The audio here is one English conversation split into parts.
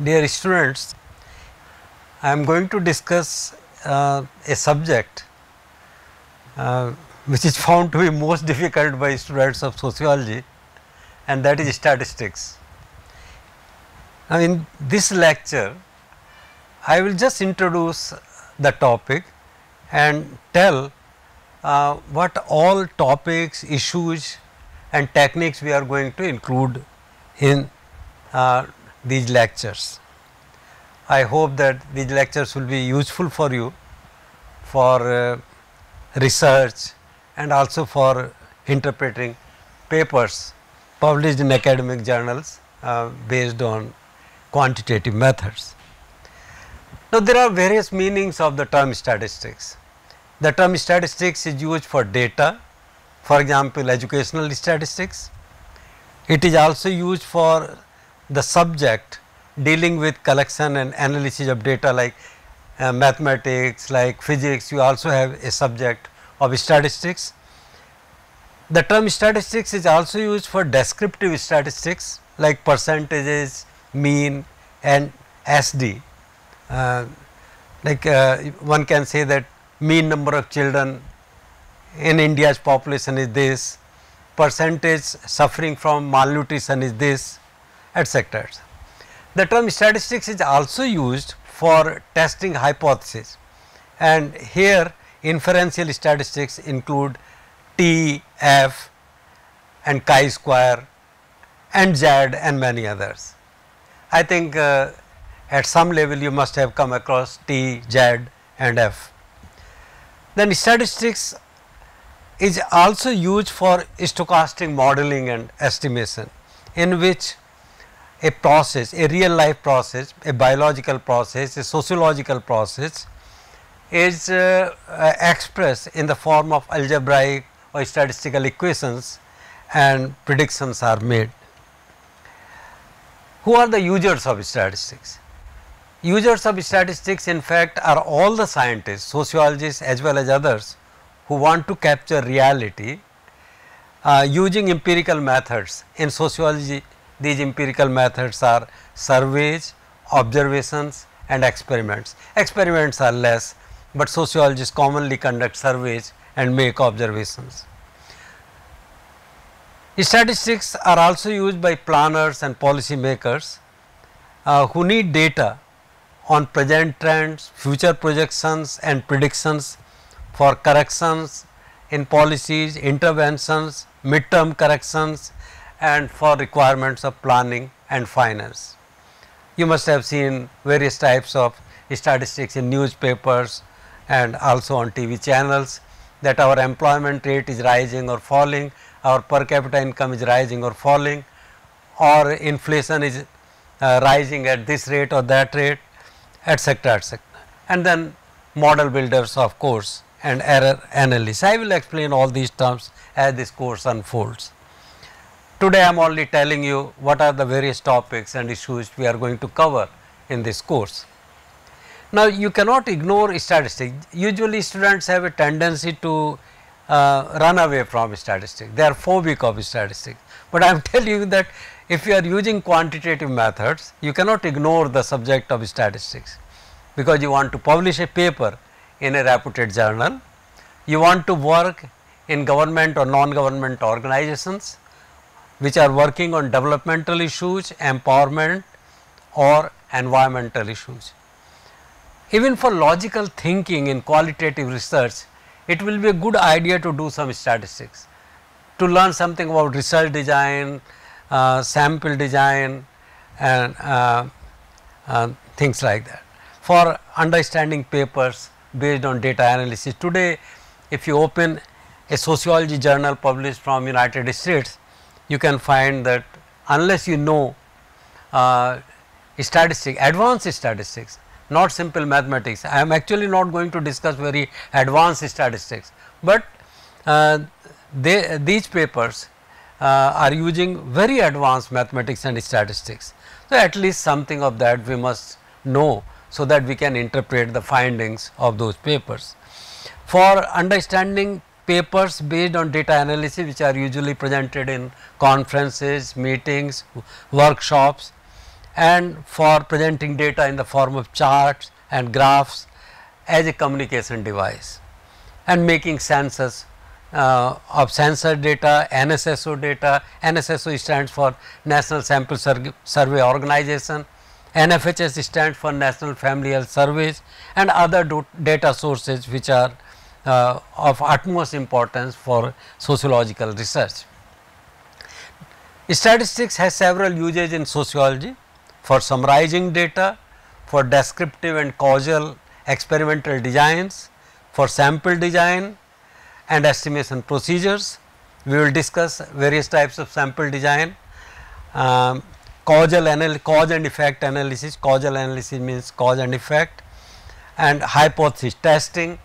Dear students, I am going to discuss a subject which is found to be most difficult by students of sociology, and that is statistics. Now, in this lecture, I will just introduce the topic and tell what all topics, issues and techniques we are going to include in these lectures. I hope that these lectures will be useful for you for research and also for interpreting papers published in academic journals based on quantitative methods. Now, there are various meanings of the term statistics. The term statistics is used for data, for example, educational statistics. It is also used for the subject dealing with collection and analysis of data like mathematics, like physics. You also have a subject of statistics. The term statistics is also used for descriptive statistics like percentages, mean and SD. One can say that mean number of children in India's population is this, percentage suffering from malnutrition is this, etc. The term statistics is also used for testing hypotheses, and here inferential statistics include T, F and chi-square and Z and many others. I think at some level you must have come across T, Z and F. Then statistics is also used for stochastic modeling and estimation, in which a process, a real life process, a biological process, a sociological process is expressed in the form of algebraic or statistical equations and predictions are made. Who are the users of statistics? Users of statistics in fact are all the scientists, sociologists as well as others who want to capture reality using empirical methods. In sociology, these empirical methods are surveys, observations and experiments. Experiments are less, but sociologists commonly conduct surveys and make observations. Statistics are also used by planners and policy makers who need data on present trends, future projections and predictions for corrections in policies, interventions, mid-term corrections and for requirements of planning and finance. You must have seen various types of statistics in newspapers and also on TV channels, that our employment rate is rising or falling, our per capita income is rising or falling, or inflation is rising at this rate or that rate, etc., etc. And then model builders of course and error analysis. I will explain all these terms as this course unfolds. Today I am only telling you what are the various topics and issues we are going to cover in this course. Now, you cannot ignore statistics. Usually students have a tendency to run away from statistics. They are phobic of statistics, but I am telling you that if you are using quantitative methods, you cannot ignore the subject of statistics, because you want to publish a paper in a reputed journal, you want to work in government or non-government organizations which are working on developmental issues, empowerment or environmental issues. Even for logical thinking in qualitative research, it will be a good idea to do some statistics, to learn something about research design, sample design and things like that, for understanding papers based on data analysis. Today, if you open a sociology journal published from United States, you can find that unless you know statistics, advanced statistics, not simple mathematics. I am actually not going to discuss very advanced statistics, but these papers are using very advanced mathematics and statistics. So, at least something of that we must know, so that we can interpret the findings of those papers. For understanding papers based on data analysis, which are usually presented in conferences, meetings, workshops and for presenting data in the form of charts and graphs as a communication device, and making census of sensor data, NSSO data. NSSO stands for National Sample Survey Organization, NFHS stands for National Family Health Surveys, and other data sources which are of utmost importance for sociological research. Statistics has several uses in sociology: for summarizing data, for descriptive and causal experimental designs, for sample design and estimation procedures. We will discuss various types of sample design, cause and effect analysis. Causal analysis means cause and effect, and hypothesis testing,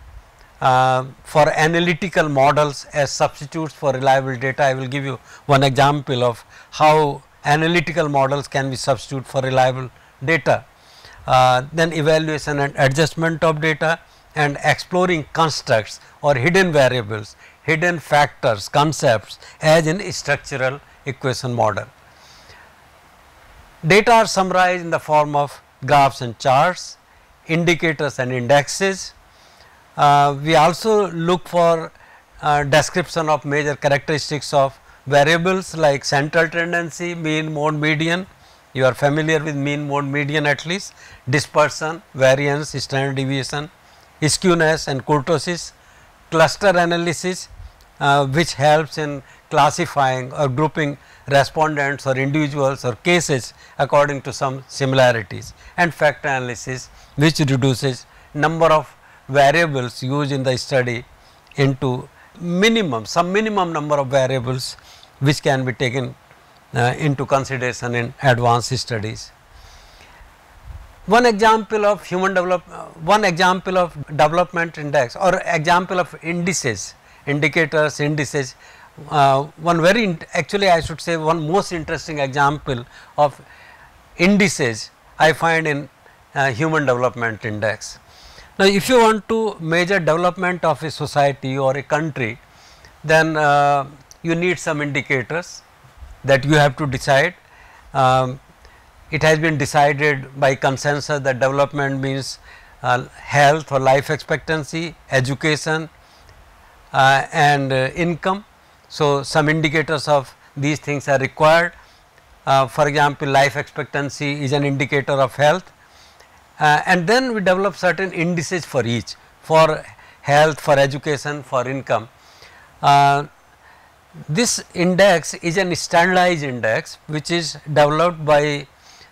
for analytical models as substitutes for reliable data. I will give you one example of how analytical models can be substitute for reliable data. Then evaluation and adjustment of data, and exploring constructs or hidden variables, hidden factors, concepts as in structural equation model. Data are summarized in the form of graphs and charts, indicators and indexes. We also look for description of major characteristics of variables like central tendency, mean, mode, median. You are familiar with mean, mode, median at least, dispersion, variance, standard deviation, skewness and kurtosis, cluster analysis, which helps in classifying or grouping respondents or individuals or cases according to some similarities, and factor analysis, which reduces number of variables used in the study into some minimum number of variables which can be taken into consideration in advanced studies. One example of development index or example of indices, indicators, indices. Actually I should say one most interesting example of indices I find in Human Development Index. Now, if you want to measure development of a society or a country, then you need some indicators that you have to decide. It has been decided by consensus that development means health or life expectancy, education and income. So, some indicators of these things are required. For example, life expectancy is an indicator of health, and then we develop certain indices for each, for health, for education, for income. This index is an standardized index which is developed by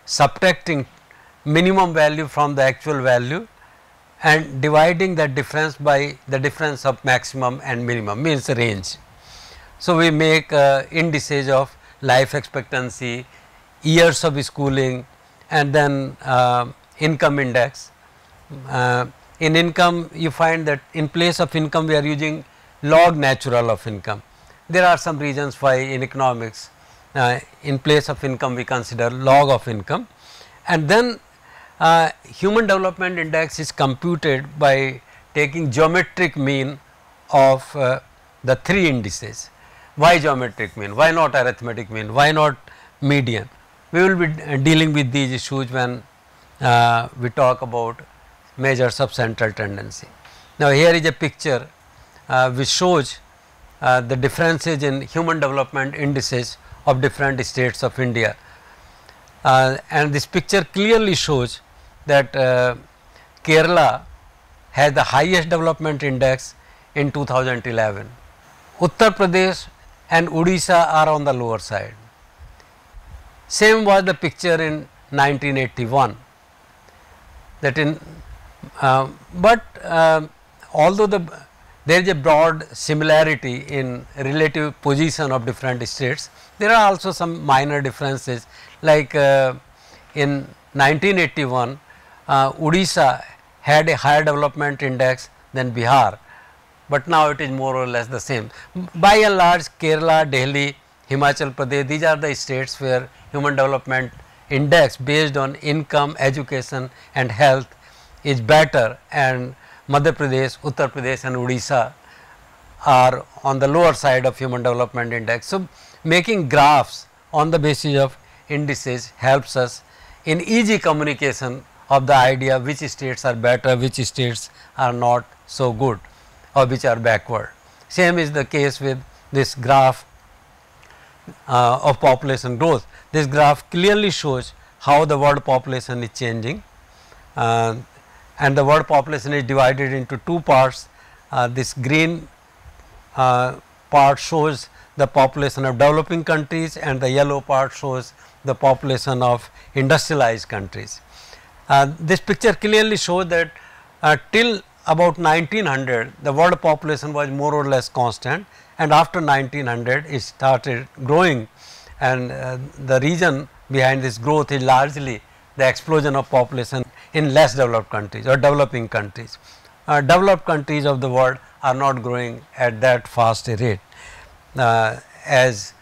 subtracting minimum value from the actual value and dividing that difference by the difference of maximum and minimum, means range. So, we make indices of life expectancy, years of schooling, and then income index. In income, you find that in place of income we are using log natural of income. There are some reasons why in economics in place of income we consider log of income, and then Human Development Index is computed by taking geometric mean of the three indices. Why geometric mean? Why not arithmetic mean? Why not median? We will be dealing with these issues when we talk about measures of central tendency. Now, here is a picture which shows the differences in human development indices of different states of India, and this picture clearly shows that Kerala has the highest development index in 2011. Uttar Pradesh and Odisha are on the lower side. Same was the picture in 1981. That in although there is a broad similarity in relative position of different states, there are also some minor differences, like in 1981 Odisha had a higher development index than Bihar, but now it is more or less the same. By and large, Kerala, Delhi, Himachal Pradesh, these are the states where human development index based on income, education and health is better, and Madhya Pradesh, Uttar Pradesh and Odisha are on the lower side of human development index. So, making graphs on the basis of indices helps us in easy communication of the idea which states are better, which states are not so good or which are backward. Same is the case with this graph of population growth. This graph clearly shows how the world population is changing, and the world population is divided into two parts. This green part shows the population of developing countries, and the yellow part shows the population of industrialized countries. This picture clearly shows that till about 1900 the world population was more or less constant, and after 1900 it started growing, and the reason behind this growth is largely the explosion of population in less developed countries or developing countries. Developed countries of the world are not growing at that fast a rate as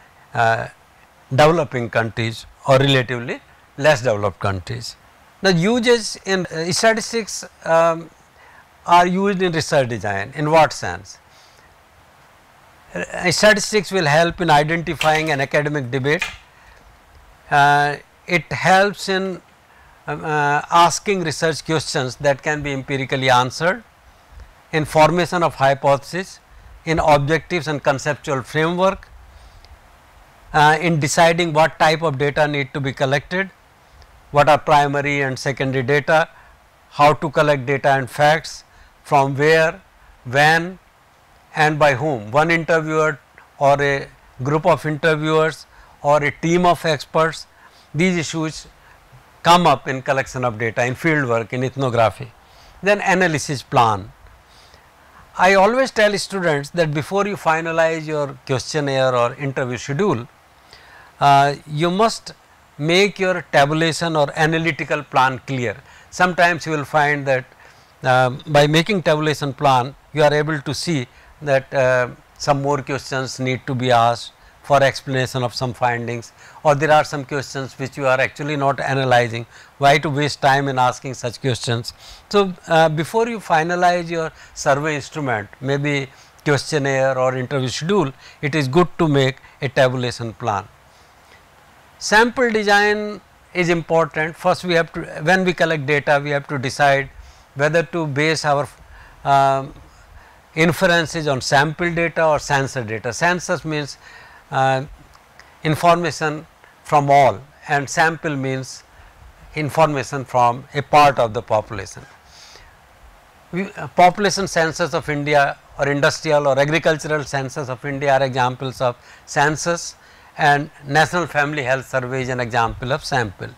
developing countries or relatively less developed countries. The uses in statistics are used in research design. In what sense? Statistics will help in identifying an academic debate. It helps in asking research questions that can be empirically answered, in formation of hypotheses, in objectives and conceptual framework, in deciding what type of data need to be collected, what are primary and secondary data, how to collect data and facts, from where, when and by whom, one interviewer or a group of interviewers or a team of experts. These issues come up in collection of data, in field work, in ethnography. Then analysis plan. I always tell students that before you finalize your questionnaire or interview schedule, you must make your tabulation or analytical plan clear. Sometimes you will find that by making tabulation plan, you are able to see that some more questions need to be asked for explanation of some findings, or there are some questions which you are actually not analyzing. Why to waste time in asking such questions? So, before you finalize your survey instrument, maybe questionnaire or interview schedule, it is good to make a tabulation plan. Sample design is important. First, we have to, when we collect data, we have to decide whether to base our inferences on sample data or census data. Census means information from all, and sample means information from a part of the population. Population census of India or industrial or agricultural census of India are examples of census, and National Family Health Survey is an example of sample.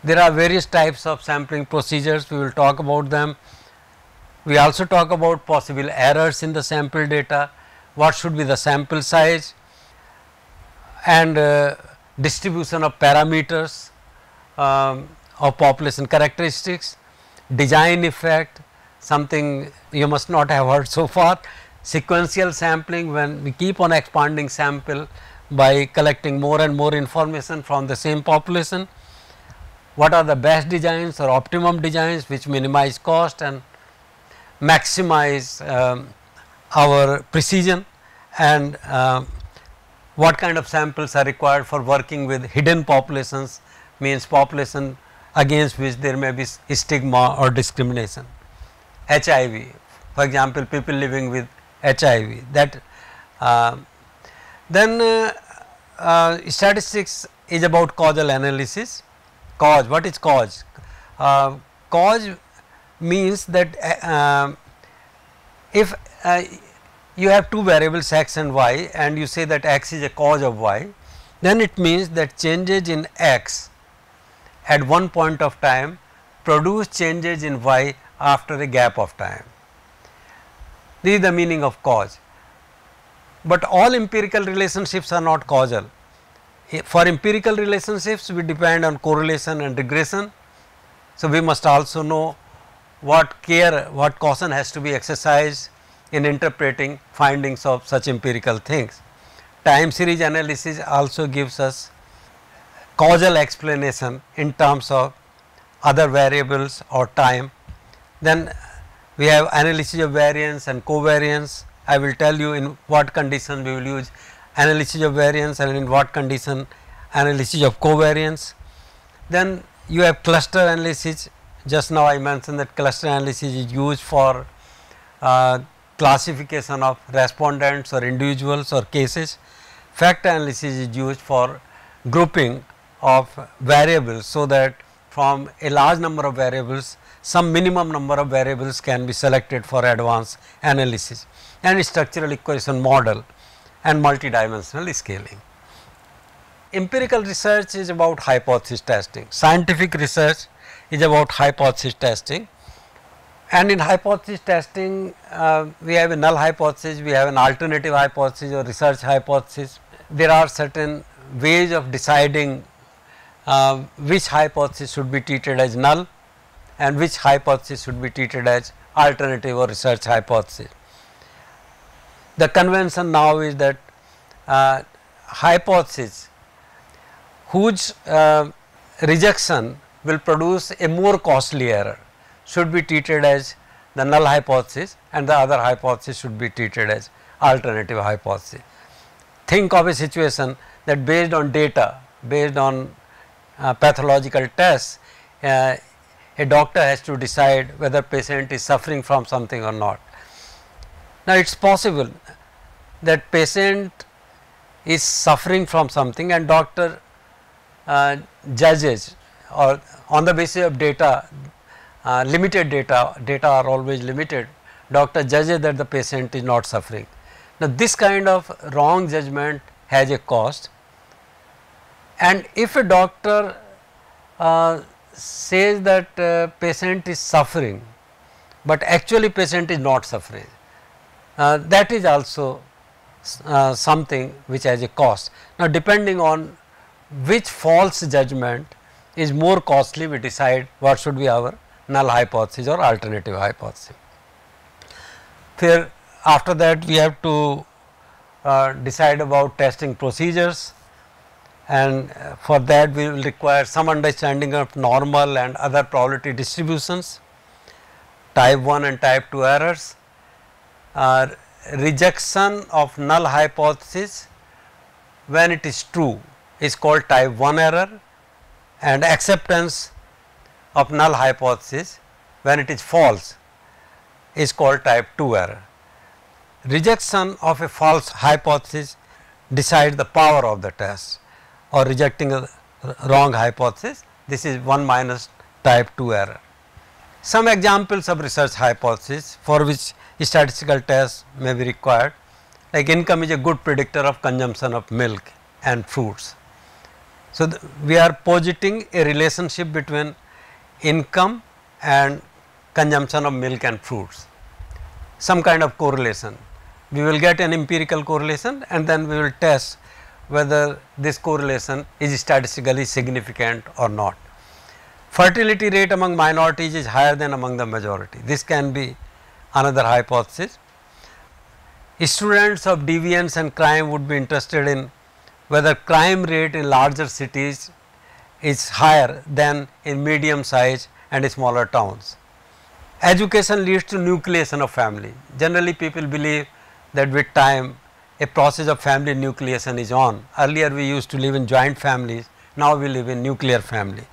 There are various types of sampling procedures, we will talk about them. We also talk about possible errors in the sample data, what should be the sample size, and distribution of parameters of population characteristics, design effect, something you must not have heard so far, sequential sampling, when we keep on expanding sample by collecting more and more information from the same population. What are the best designs or optimum designs which minimize cost and maximize our precision, and what kind of samples are required for working with hidden populations, means population against which there may be stigma or discrimination. HIV, for example, people living with HIV, that then statistics is about causal analysis. Cause, what is cause? Cause means that if you have two variables x and y, and you say that x is a cause of y, then it means that changes in x at one point of time produce changes in y after a gap of time. This is the meaning of cause. But all empirical relationships are not causal. For empirical relationships, we depend on correlation and regression. So, we must also know what care, what caution has to be exercised in interpreting findings of such empirical things. Time series analysis also gives us causal explanation in terms of other variables or time. Then we have analysis of variance and covariance. I will tell you in what condition we will use analysis of variance and in what condition analysis of covariance. Then you have cluster analysis. Just now I mentioned that cluster analysis is used for classification of respondents or individuals or cases. Factor analysis is used for grouping of variables, so that from a large number of variables some minimum number of variables can be selected for advanced analysis, and structural equation model and multidimensional scaling. Empirical research is about hypothesis testing, scientific research is about hypothesis testing, and in hypothesis testing we have a null hypothesis, we have an alternative hypothesis or research hypothesis. There are certain ways of deciding which hypothesis should be treated as null and which hypothesis should be treated as alternative or research hypothesis. The convention now is that hypothesis whose rejection will produce a more costly error should be treated as the null hypothesis, and the other hypothesis should be treated as alternative hypothesis. Think of a situation that based on data, based on pathological tests, a doctor has to decide whether patient is suffering from something or not. Now, it is possible that patient is suffering from something and doctor judges, or on the basis of data, limited data are always limited, doctor judges that the patient is not suffering. Now, this kind of wrong judgment has a cost, and if a doctor says that patient is suffering, but actually patient is not suffering, that is also something which has a cost. Now, depending on which false judgment is more costly, we decide what should be our null hypothesis or alternative hypothesis. Here, after that we have to decide about testing procedures, and for that we will require some understanding of normal and other probability distributions, type 1 and type 2 errors, rejection of null hypothesis when it is true is called type 1 error, and acceptance of null hypothesis when it is false is called type 2 error. Rejection of a false hypothesis decides the power of the test, or rejecting a wrong hypothesis, this is 1 minus type 2 error. Some examples of research hypothesis for which statistical tests may be required, like income is a good predictor of consumption of milk and fruits. So, we are positing a relationship between income and consumption of milk and fruits, some kind of correlation. We will get an empirical correlation, and then we will test whether this correlation is statistically significant or not. Fertility rate among minorities is higher than among the majority. This can be another hypothesis. Students of deviance and crime would be interested in whether crime rate in larger cities is higher than in medium size and smaller towns. Education leads to nucleation of family. Generally people believe that with time a process of family nucleation is on. Earlier we used to live in joint families, now we live in nuclear family.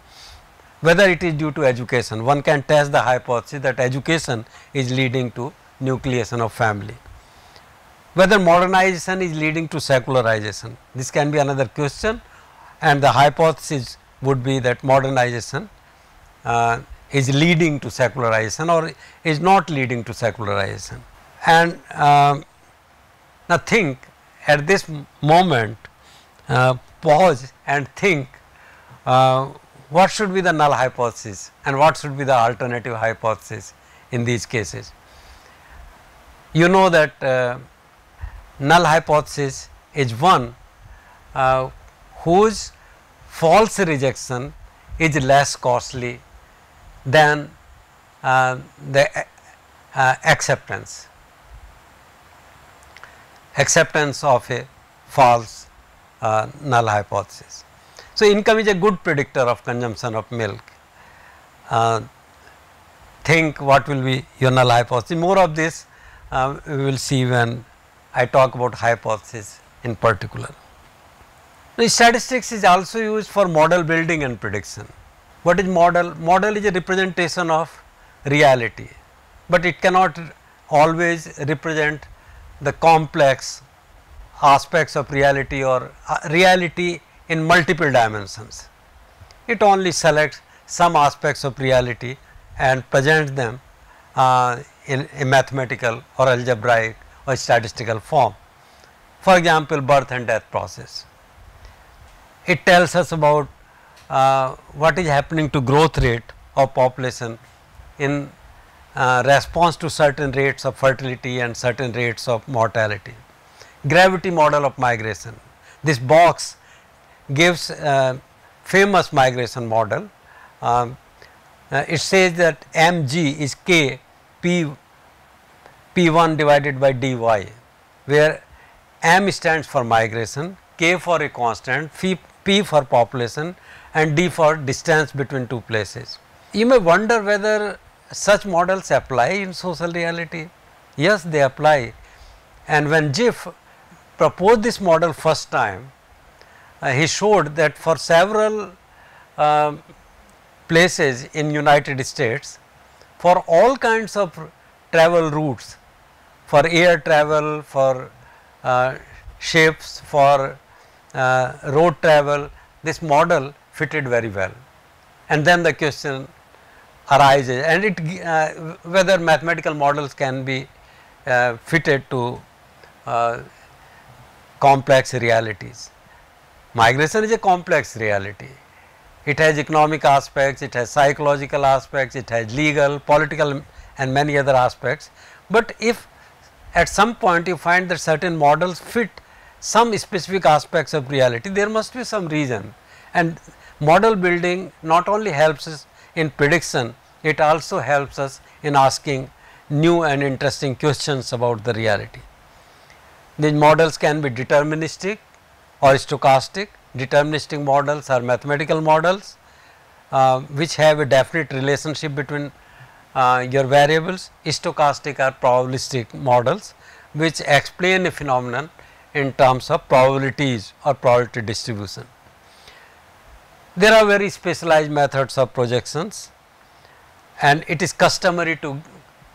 Whether it is due to education, one can test the hypothesis that education is leading to nucleation of family. Whether modernization is leading to secularization, this can be another question, and the hypothesis would be that modernization is leading to secularization or is not leading to secularization. And now think at this moment, pause and think what should be the null hypothesis and what should be the alternative hypothesis in these cases. You know that null hypothesis is one whose false rejection is less costly than the acceptance of a false null hypothesis. So, income is a good predictor of consumption of milk. Think what will be your null hypothesis. More of this we will see when I talk about hypothesis in particular. Now, statistics is also used for model building and prediction. What is model? Model is a representation of reality, but it cannot always represent the complex aspects of reality or reality in multiple dimensions. It only selects some aspects of reality and presents them in a mathematical or algebraic or statistical form. For example, birth and death process. It tells us about what is happening to growth rate of population in response to certain rates of fertility and certain rates of mortality. Gravity model of migration. This box gives famous migration model. It says that mg is k p1 divided by dy, where m stands for migration, k for a constant, p for population and d for distance between two places. You may wonder whether such models apply in social reality. Yes, they apply, and when Jiff proposed this model first time, he showed that for several places in United States, for all kinds of travel routes, for air travel, for ships, for road travel, this model fitted very well. And then the question arises, and it whether mathematical models can be fitted to complex realities. Migration is a complex reality. It has economic aspects, it has psychological aspects, it has legal, political and many other aspects. But if at some point you find that certain models fit some specific aspects of reality, there must be some reason, and model building not only helps us in prediction, it also helps us in asking new and interesting questions about the reality. These models can be deterministic or stochastic. Deterministic models are mathematical models which have a definite relationship between your variables. Stochastic are probabilistic models which explain a phenomenon in terms of probabilities or probability distribution. There are very specialized methods of projections, and it is customary to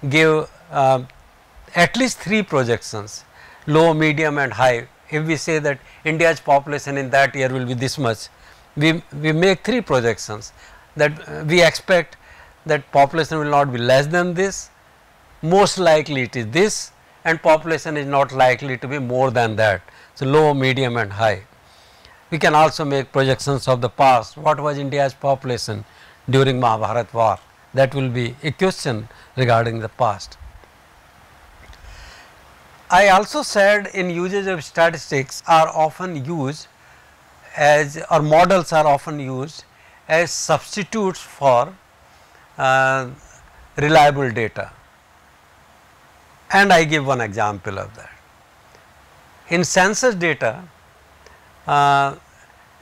give at least 3 projections: low, medium and high. If we say that India's population in that year will be this much, we make 3 projections that we expect that population will not be less than this, most likely it is this, and population is not likely to be more than that. So, low, medium and high. We can also make projections of the past. What was India's population during Mahabharat war? That will be a question regarding the past. I also said in usage of statistics are often used as, or models are often used as substitutes for reliable data, and I give one example of that. In census data,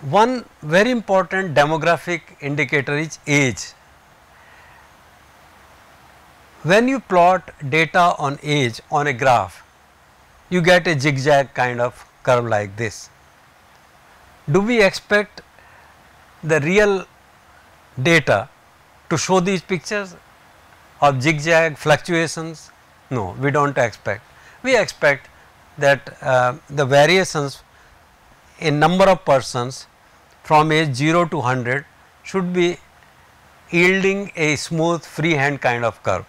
one very important demographic indicator is age. When you plot data on age on a graph, you get a zigzag kind of curve like this. Do we expect the real data to show these pictures of zigzag fluctuations? No, we do not expect. We expect that the variations in number of persons from age 0 to 100 should be yielding a smooth freehand kind of curve.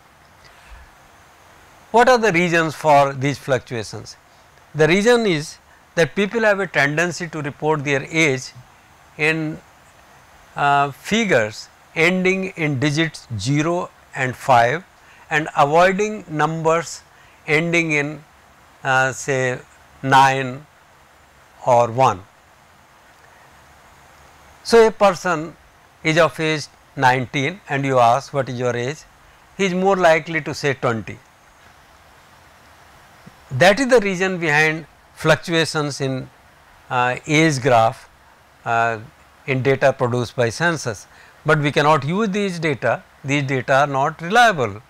What are the reasons for these fluctuations? The reason is that people have a tendency to report their age in figures ending in digits 0 and 5 and avoiding numbers ending in say 9 or 1. So, a person is of age 19 and you ask what is your age, he is more likely to say 20. That is the reason behind fluctuations in age graph in data produced by census, but we cannot use these data are not reliable.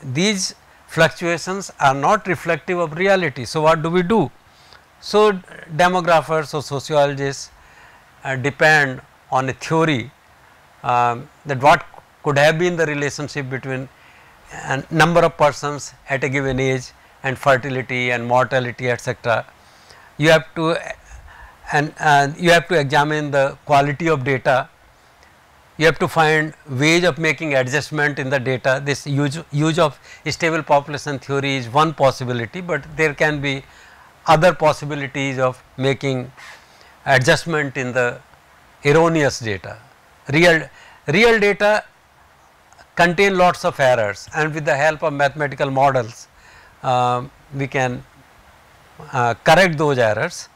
These fluctuations are not reflective of reality. So, what do we do? So, demographers or sociologists depend on a theory that what could have been the relationship between a number of persons at a given age and fertility and mortality, etc. You have to you have to examine the quality of data. You have to find ways of making adjustment in the data. This use of stable population theory is one possibility, but there can be other possibilities of making adjustment in the erroneous data. Real data contain lots of errors, and with the help of mathematical models we can correct those errors,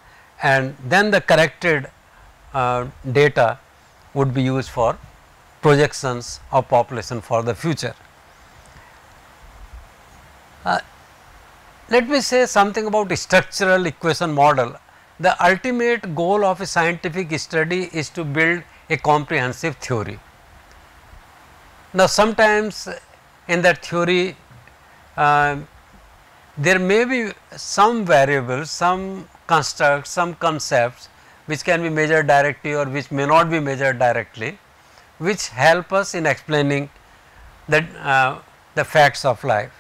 and then the corrected data would be used for projections of population for the future. Let me say something about structural equation model. The ultimate goal of a scientific study is to build a comprehensive theory. Now, sometimes in that theory there may be some variables, some constructs, some concepts which can be measured directly or which may not be measured directly, which help us in explaining that the facts of life.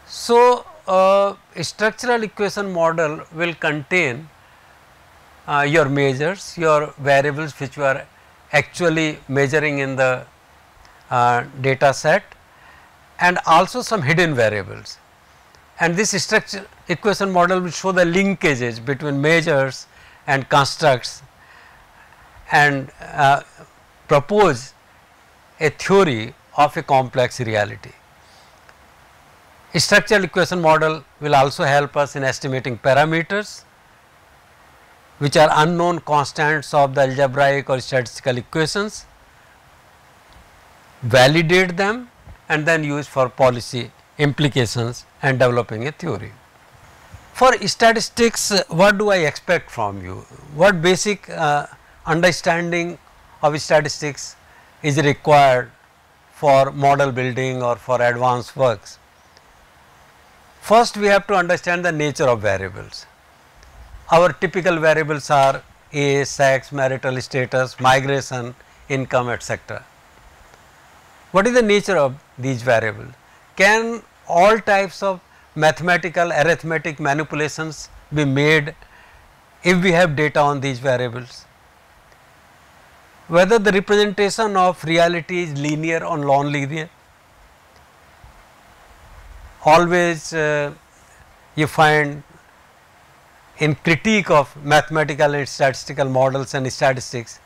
So, a structural equation model will contain your measures, your variables which you are actually measuring in the data set, and also some hidden variables. And this structure equation model will show the linkages between measures and constructs and propose a theory of a complex reality. A structural equation model will also help us in estimating parameters which are unknown constants of the algebraic or statistical equations, validate them, and then use for policy implications and developing a theory. For statistics, what do I expect from you? What basic understanding of statistics is required for model building or for advanced works? First, we have to understand the nature of variables. Our typical variables are age, sex, marital status, migration, income, etc. What is the nature of these variables? Can all types of mathematical arithmetic manipulations be made if we have data on these variables? Whether the representation of reality is linear or non-linear. Always you find in critique of mathematical and statistical models and statistics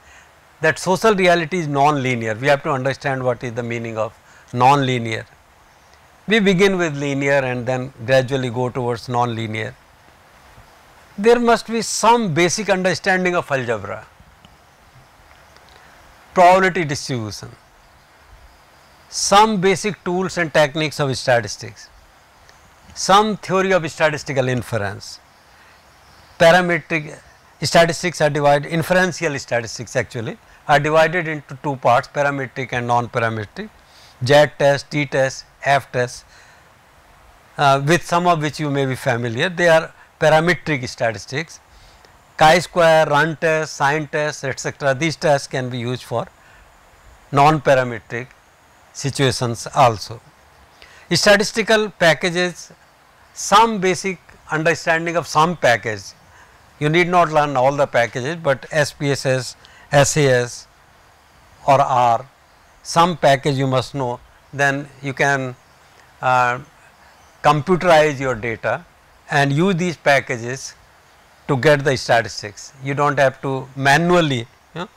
that social reality is non-linear. We have to understand what is the meaning of non-linear. We begin with linear and then gradually go towards non-linear. There must be some basic understanding of algebra, probability distribution, some basic tools and techniques of statistics, some theory of statistical inference. Parametric statistics are divided, inferential statistics actually are divided into two parts, parametric and non-parametric, Z-test, T-test, F-test, with some of which you may be familiar. They are parametric statistics, chi-square, run test, sign test, etc. These tests can be used for non-parametric situations also. Statistical packages, some basic understanding of some package. You need not learn all the packages, but SPSS, SAS or R, some package you must know, then you can computerize your data and use these packages to get the statistics. You do not have to manually,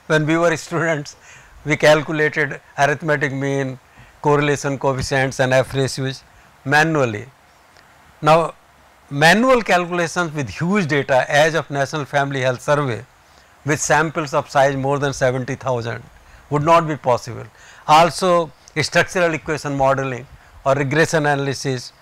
when we were students, we calculated arithmetic mean, correlation coefficients and F ratios manually. Now, manual calculations with huge data as of National Family Health Survey with samples of size more than 70,000 would not be possible. Also, structural equation modeling or regression analysis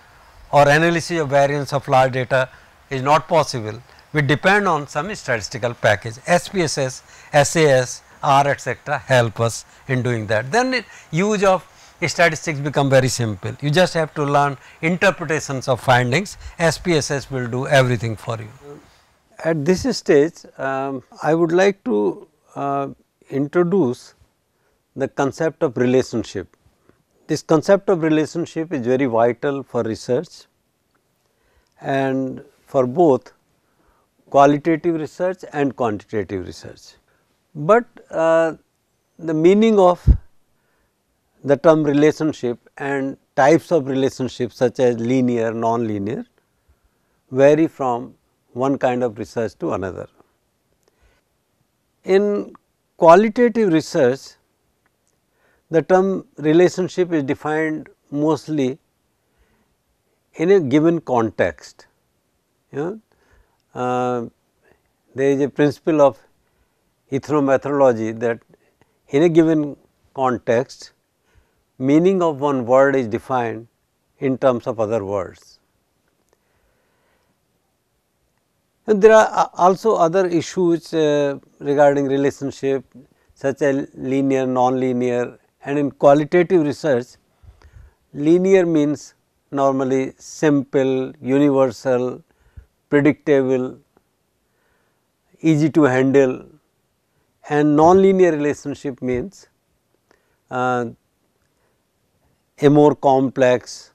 or analysis of variance of large data is not possible. We depend on some statistical package. SPSS, SAS, R, etc. help us in doing that. Then use of statistics become very simple. You just have to learn interpretations of findings. SPSS will do everything for you. At this stage, I would like to introduce the concept of relationship. This concept of relationship is very vital for research and for both qualitative research and quantitative research. But the meaning of the term relationship and types of relationships such as linear, non-linear vary from one kind of research to another. In qualitative research, the term relationship is defined mostly in a given context. There is a principle of ethnomethodology that in a given context, meaning of one word is defined in terms of other words. And there are also other issues regarding relationship such as linear, non-linear, and in qualitative research, linear means normally simple, universal, predictable, easy to handle, and non-linear relationship means a more complex,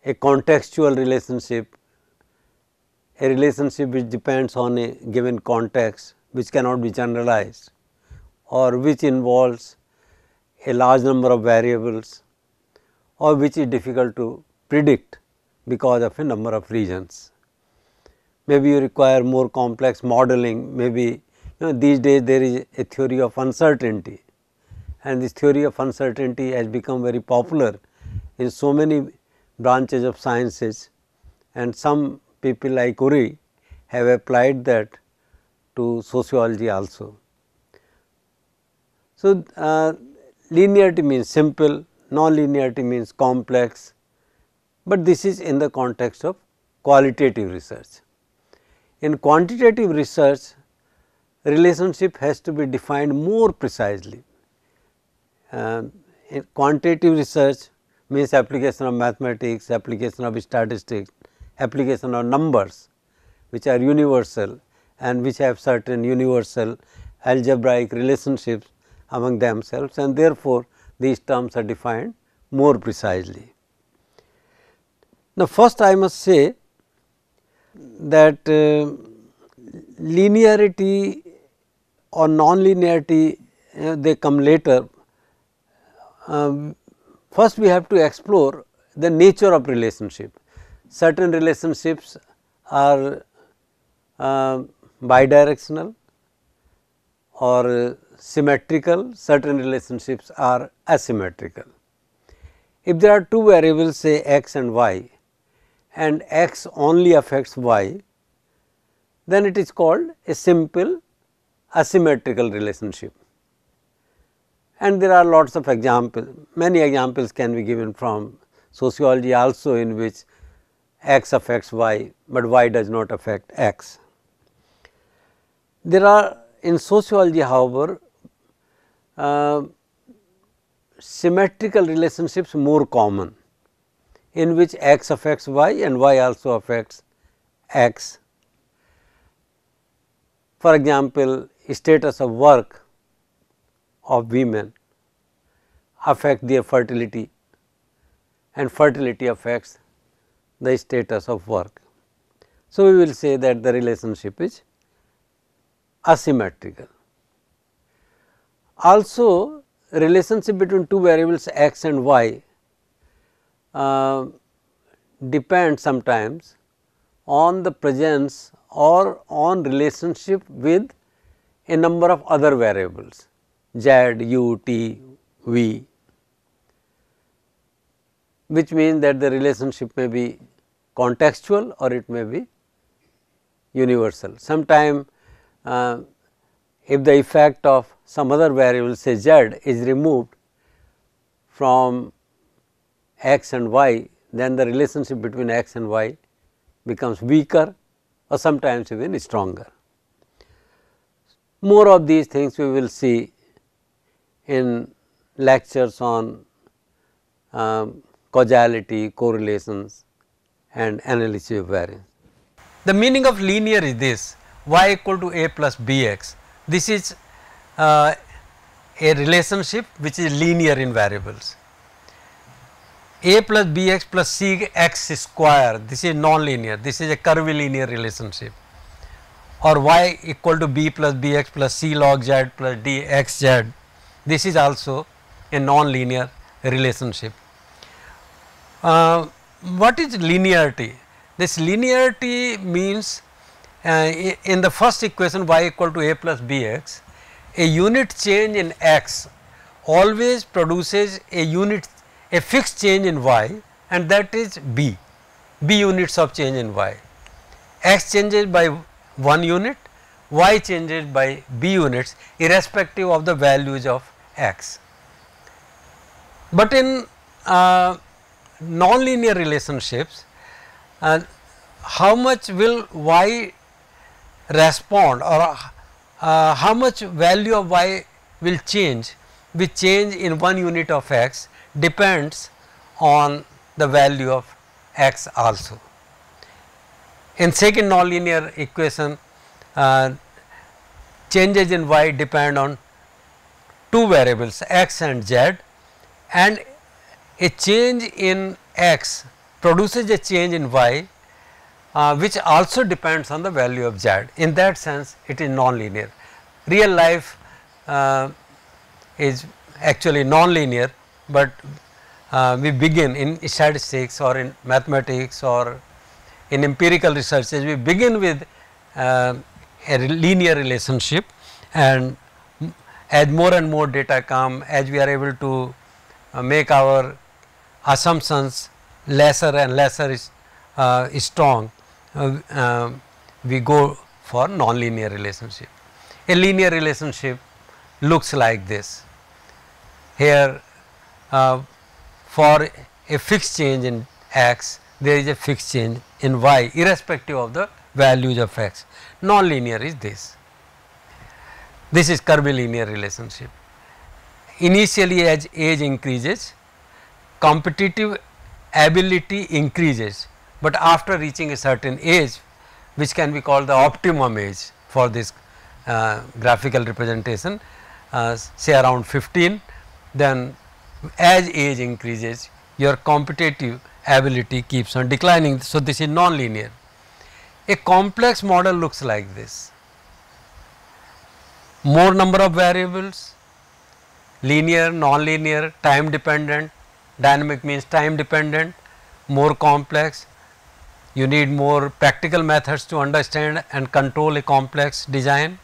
a contextual relationship, a relationship which depends on a given context, which cannot be generalized or which involves a large number of variables or which is difficult to predict because of a number of reasons. Maybe you require more complex modeling, maybe these days there is a theory of uncertainty, and this theory of uncertainty has become very popular in so many branches of sciences, and some people like Urey have applied that to sociology also. So, linearity means simple, non-linearity means complex, but this is in the context of qualitative research. In quantitative research, relationship has to be defined more precisely. In quantitative research means application of mathematics, application of statistics, application of numbers which are universal and which have certain universal algebraic relationships among themselves, and therefore, these terms are defined more precisely. Now, first I must say that linearity or non-linearity they come later. First we have to explore the nature of relationship. Certain relationships are bidirectional or symmetrical, certain relationships are asymmetrical. If there are two variables, say x and y, and x only affects y, then it is called a simple asymmetrical relationship. And there are lots of examples, many examples can be given from sociology also, in which x affects y, but y does not affect x. There are in sociology, however, symmetrical relationships more common, in which x affects y and y also affects x. For example, status of work of women affect their fertility, and fertility affects the status of work. So, we will say that the relationship is asymmetrical. Also, relationship between two variables x and y depends sometimes on the presence or on relationship with a number of other variables z, u, t, v, which means that the relationship may be contextual or it may be universal. Sometime if the effect of some other variable, say z, is removed from x and y, then the relationship between x and y becomes weaker or sometimes even stronger. More of these things we will see in lectures on causality, correlations and analysis of variance. The meaning of linear is this: y equal to a plus b x. This is a a relationship which is linear in variables. A plus bx plus cx square, this is non-linear, this is a curvilinear relationship, or y equal to b plus bx plus c log z plus dxz, this is also a non-linear relationship. What is linearity? This linearity means in the first equation y equal to a plus bx, a unit change in x always produces a fixed change in y, and that is b units of change in y. X changes by 1 unit, y changes by b units irrespective of the values of x. But in non-linear relationships, how much will y respond, or how much value of y will change with change in 1 unit of x depends on the value of x also. In second nonlinear equation, changes in y depend on two variables x and z, and a change in x produces a change in y which also depends on the value of z. In that sense, it is non-linear. Real life is actually non-linear, but we begin in statistics or in mathematics or in empirical researches, we begin with a linear relationship, and as more and more data come, as we are able to make our assumptions lesser and lesser strong, we go for non-linear relationship. A linear relationship looks like this. Here for a fixed change in x, there is a fixed change in y irrespective of the values of x. Non-linear is this. This is curvilinear relationship. Initially, as age increases, competitive ability increases, but after reaching a certain age, which can be called the optimum age for this graphical representation, say around 15, then as age increases, your competitive ability keeps on declining. So, this is non-linear. A complex model looks like this: more number of variables, linear, non-linear, time dependent. Dynamic means time dependent, more complex. You need more practical methods to understand and control a complex design.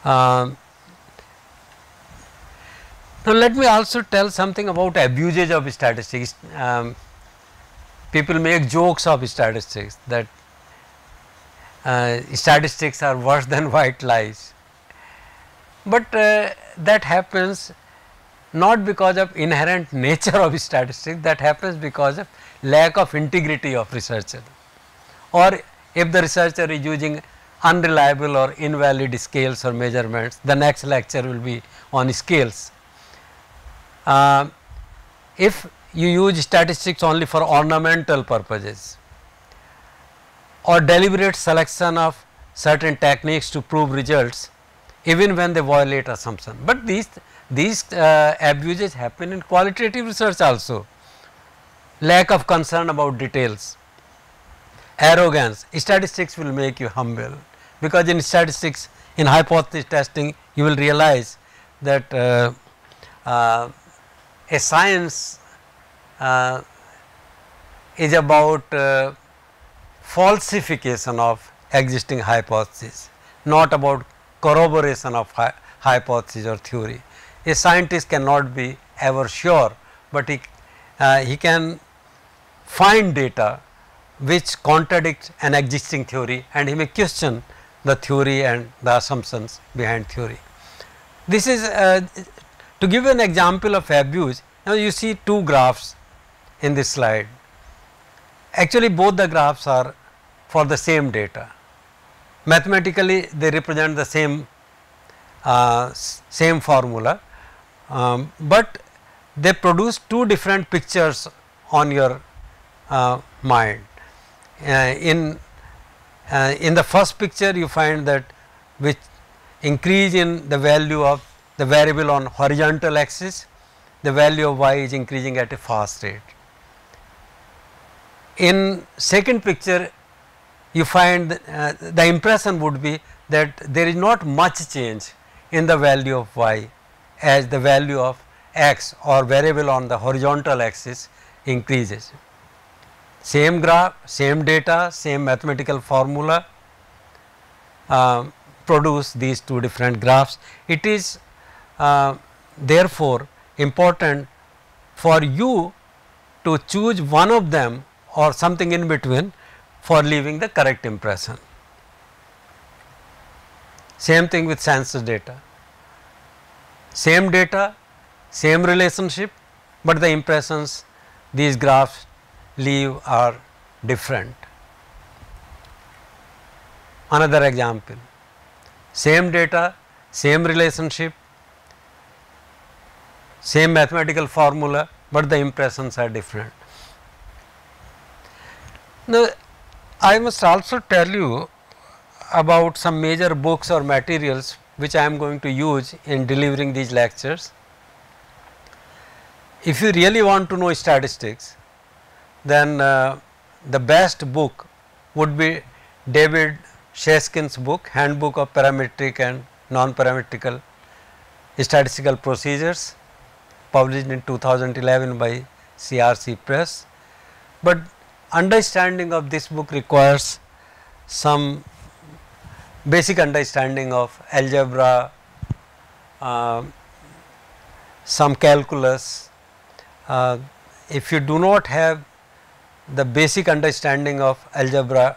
Now, let me also tell something about abuses of statistics. People make jokes of statistics that statistics are worse than white lies, but that happens not because of inherent nature of statistics, that happens because of lack of integrity of researcher, or if the researcher is using unreliable or invalid scales or measurements, the next lecture will be on scales. If you use statistics only for ornamental purposes or deliberate selection of certain techniques to prove results, even when they violate assumption, but these abuses happen in qualitative research also. Lack of concern about details, arrogance. Statistics will make you humble, because in statistics, in hypothesis testing, you will realize that a science is about falsification of existing hypothesis, not about corroboration of hypothesis or theory. A scientist cannot be ever sure, but he can find data which contradict an existing theory, and he may question the theory and the assumptions behind theory. This is to give you an example of abuse. Now, you see two graphs in this slide. Actually, both the graphs are for the same data. Mathematically, they represent the same formula, but they produce two different pictures on your mind. In the first picture, you find that with increase in the value of the variable on horizontal axis, the value of y is increasing at a fast rate. In second picture, you find the impression would be that there is not much change in the value of y as the value of x or variable on the horizontal axis increases. Same graph, same data, same mathematical formula produce these two different graphs. It is therefore important for you to choose one of them or something in between for leaving the correct impression. Same thing with census data, same data, same relationship, but the impressions these graphs leave are different. Another example, same data, same relationship, same mathematical formula, but the impressions are different. Now, I must also tell you about some major books or materials which I am going to use in delivering these lectures. If you really want to know statistics, then the best book would be David Sheskin's book, Handbook of Parametric and Non-Parametrical Statistical Procedures, published in 2011 by CRC Press. But understanding of this book requires some basic understanding of algebra, some calculus. If you do not have the basic understanding of algebra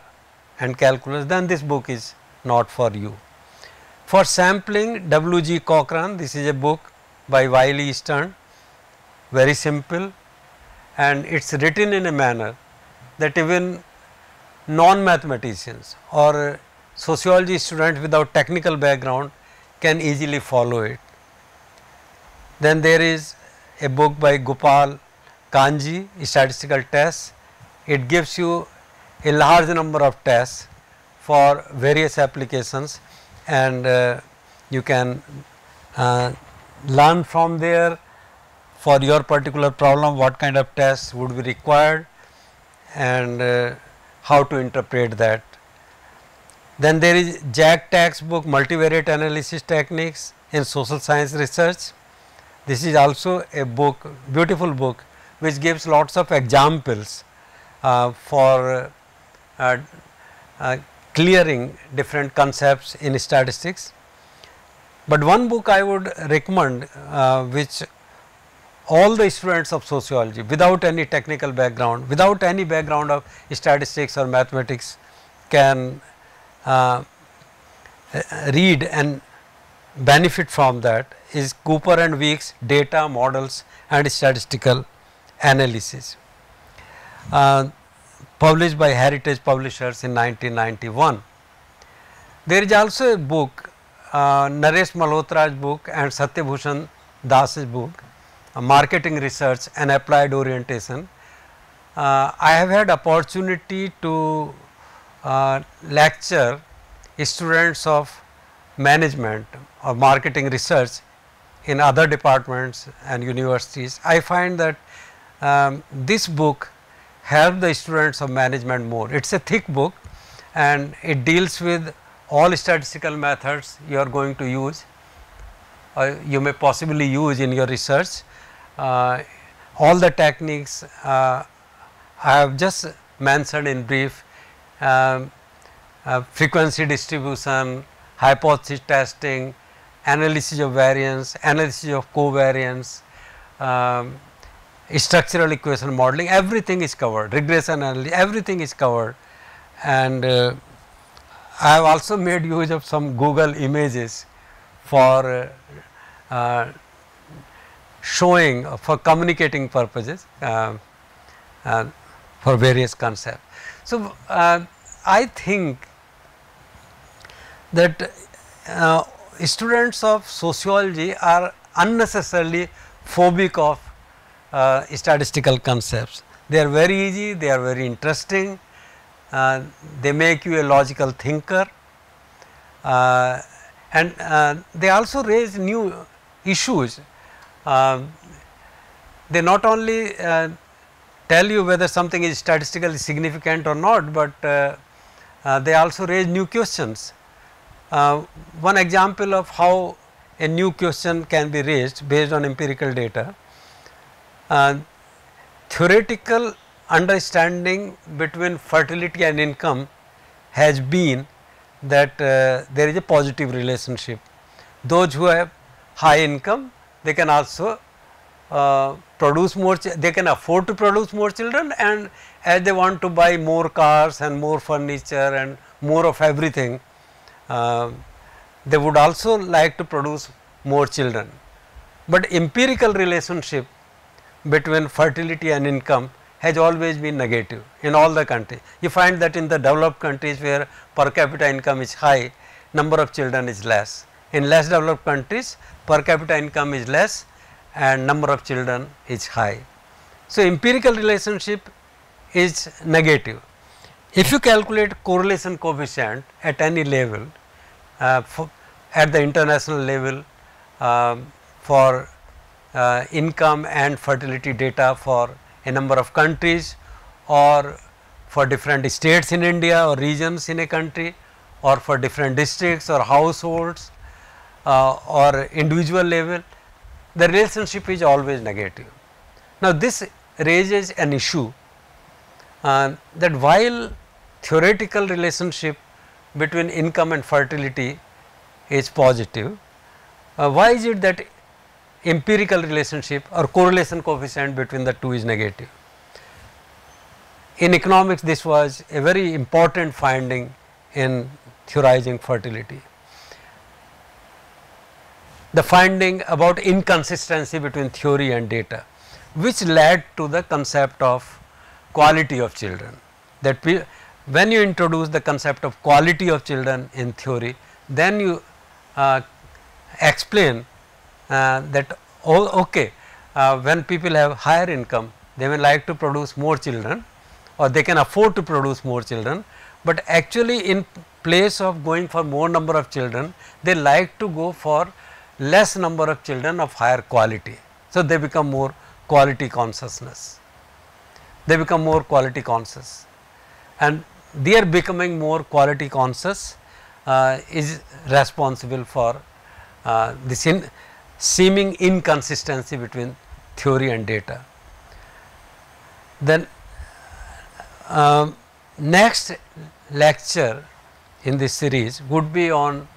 and calculus, then this book is not for you. For sampling, W. G. Cochran, this is a book by Wiley Stern, very simple, and it is written in a manner that even non-mathematicians or sociology students without technical background can easily follow it. Then there is a book by Gopal Kanji, Statistical Tests. It gives you a large number of tests for various applications, and you can learn from there for your particular problem what kind of tests would be required and how to interpret that. Then there is Jack Tack's book, Multivariate Analysis Techniques in Social Science Research. This is also a book, beautiful book, which gives lots of examples for clearing different concepts in statistics. But one book I would recommend, which all the students of sociology without any technical background, without any background of statistics or mathematics can read and benefit from, that is Cooper and Weeks, Data, Models and Statistical Analysis, published by Heritage Publishers in 1991. There is also a book, Naresh Malhotra's book and Satyabhushan Das's book, Marketing Research and Applied Orientation. I have had opportunity to lecture students of management or marketing research in other departments and universities. I find that this book helps the students of management more. It is a thick book and it deals with all statistical methods you are going to use or you may possibly use in your research. All the techniques I have just mentioned in brief, frequency distribution, hypothesis testing, analysis of variance, analysis of covariance, structural equation modeling, everything is covered, regression analysis, everything is covered. And I have also made use of some Google images for showing, for communicating purposes for various concepts. So, I think that students of sociology are unnecessarily phobic of statistical concepts. They are very easy, they are very interesting, they make you a logical thinker, and they also raise new issues, they not only tell you whether something is statistically significant or not, but they also raise new questions. One example of how a new question can be raised based on empirical data, theoretical understanding between fertility and income has been that there is a positive relationship. Those who have high income, they can also produce more, they can afford to produce more children, and as they want to buy more cars and more furniture and more of everything, they would also like to produce more children. But empirical relationship between fertility and income has always been negative in all the countries. You find that in the developed countries where per capita income is high, number of children is less. In less developed countries, per capita income is less and number of children is high. So, empirical relationship is negative. If you calculate correlation coefficient at any level, at the international level for income and fertility data for a number of countries, or for different states in India or regions in a country, or for different districts or households or individual level, the relationship is always negative. Now, this raises an issue that while theoretical relationship between income and fertility is positive, why is it that empirical relationship or correlation coefficient between the two is negative? In economics, this was a very important finding in theorizing fertility. The finding about inconsistency between theory and data, which led to the concept of quality of children. That when you introduce the concept of quality of children in theory, then you explain that when people have higher income, they may like to produce more children, or they can afford to produce more children, but actually in place of going for more number of children, they like to go for less number of children of higher quality. So, they become more quality consciousness, they become more quality conscious, and their becoming more quality conscious is responsible for this seeming inconsistency between theory and data. Then next lecture in this series would be on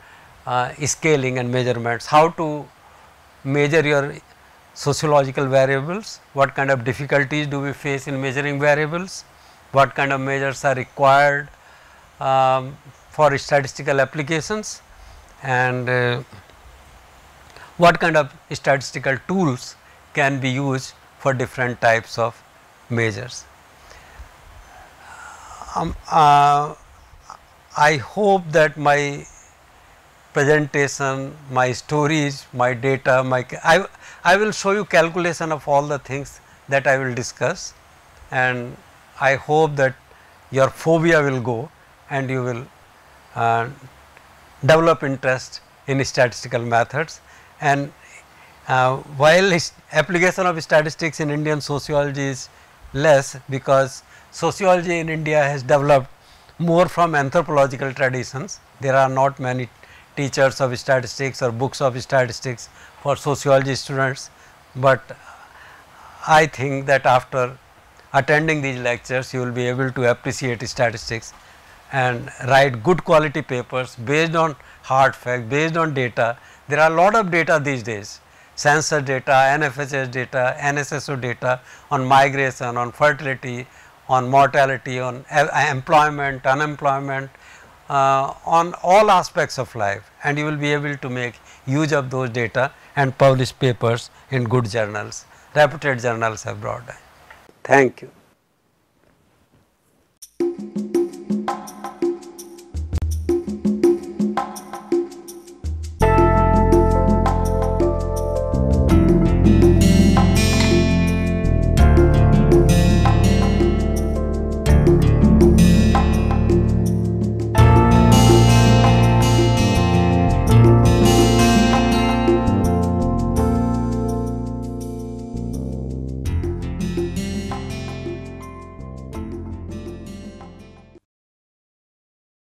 scaling and measurements, how to measure your sociological variables, what kind of difficulties do we face in measuring variables, what kind of measures are required for statistical applications, and what kind of statistical tools can be used for different types of measures. I hope that my presentation, my stories, my data, I will show you calculation of all the things that I will discuss, and I hope that your phobia will go and you will develop interest in statistical methods. And while application of statistics in Indian sociology is less, because sociology in India has developed more from anthropological traditions, there are not many teachers of statistics or books of statistics for sociology students, but I think that after attending these lectures you will be able to appreciate statistics and write good quality papers based on hard fact, based on data. There are a lot of data these days, census data, NFHS data, NSSO data on migration, on fertility, on mortality, on employment, unemployment, on all aspects of life, and you will be able to make use of those data and publish papers in good journals, reputed journals abroad. Thank you.